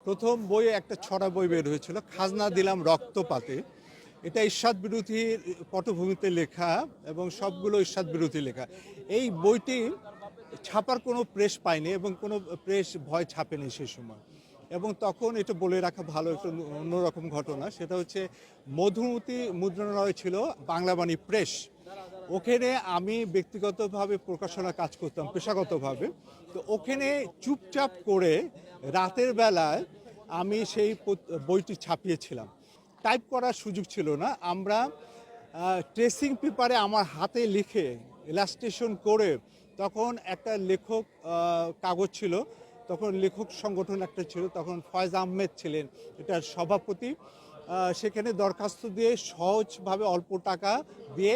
প্রথম বইয়ে একটা ছড়া বই বের হয়েছিল, খাজনা দিলাম রক্তপাতে। এটা ঈর্ষাদ বিরোধী পটভূমিতে লেখা এবং সবগুলো ঈর্ষাদ বিরোধী লেখা। এই বইটি ছাপার কোনো প্রেস পায়নি এবং কোনো প্রেস ভয় ছাপেনি সেই সময়। এবং তখন এটা বলে রাখা ভালো, একটা অন্যরকম ঘটনা। সেটা হচ্ছে মধুমতি মুদ্রণালয় ছিল বাংলাবাণী প্রেস। ওখানে আমি ব্যক্তিগতভাবে প্রকাশনা কাজ করতাম পেশাগতভাবে। তো ওখানে চুপচাপ করে রাতের বেলায় আমি সেই বইটি ছাপিয়েছিলাম। টাইপ করার সুযোগ ছিল না। আমরা ট্রেসিং পেপারে আমার হাতে লিখে ইলাস্ট্রেশন করে, তখন একটা লেখক কাগজ ছিল, তখন লেখক সংগঠন একটা ছিল, তখন ফয়েজ আহমেদ ছিলেন এটার সভাপতি। সেখানে দরখাস্ত দিয়ে সহজভাবে অল্প টাকা দিয়ে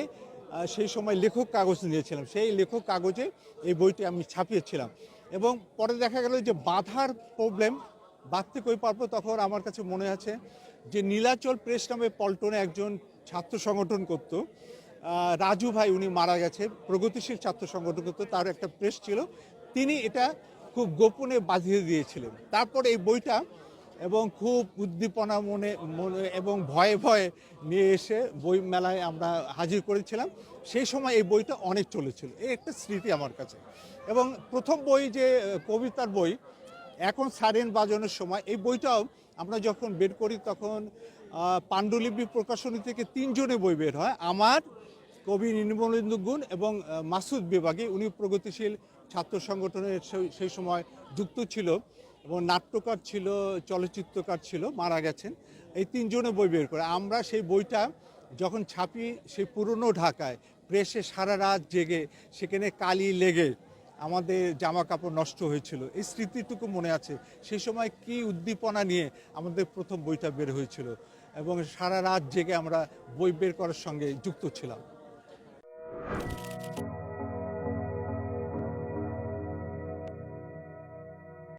সেই সময় লেখক কাগজ নিয়েছিলাম। সেই লেখক কাগজে এই বইটি আমি ছাপিয়েছিলাম। এবং পরে দেখা গেল যে বাঁধার প্রবলেম, বাঁধতে কই পারবো। তখন আমার কাছে মনে আছে যে নীলাচল প্রেস নামে পল্টনে একজন ছাত্র সংগঠন করত, রাজু ভাই, উনি মারা গেছে, প্রগতিশীল ছাত্র সংগঠন করতো, তার একটা প্রেস ছিল, তিনি এটা খুব গোপনে বাঁধিয়ে দিয়েছিলেন। তারপর এই বইটা এবং খুব উদ্দীপনা মনে এবং ভয়ে ভয়ে নিয়ে এসে বই মেলায় আমরা হাজির করেছিলাম। সেই সময় এই বইটা অনেক চলেছিল। এই একটা স্মৃতি আমার কাছে। এবং প্রথম বই যে কবিতার বই, এখন সারেন বাজানোর সময়, এই বইটাও আমরা যখন বের করি তখন পাণ্ডুলিপি প্রকাশনী থেকে 3 জনে বই বের হয়। আমার, কবি নির্মলেন্দু গুণ এবং মাসুদ বিভাগী, উনি প্রগতিশীল ছাত্র সংগঠনের সেই সময় যুক্ত ছিল এবং নাট্যকার ছিল, চলচ্চিত্রকার ছিল, মারা গেছেন। এই 3 জনে বই বের করে আমরা সেই বইটা যখন ছাপি, সেই পুরনো ঢাকায় প্রেসে সারা রাত জেগে সেখানে কালি লেগে আমাদের জামা কাপড় নষ্ট হয়েছিল। এই স্মৃতিটুকু মনে আছে। সেই সময় কি উদ্দীপনা নিয়ে আমাদের প্রথম বইটা বের হয়েছিল এবং সারা রাত জেগে আমরা বই বের করার সঙ্গে যুক্ত ছিলাম।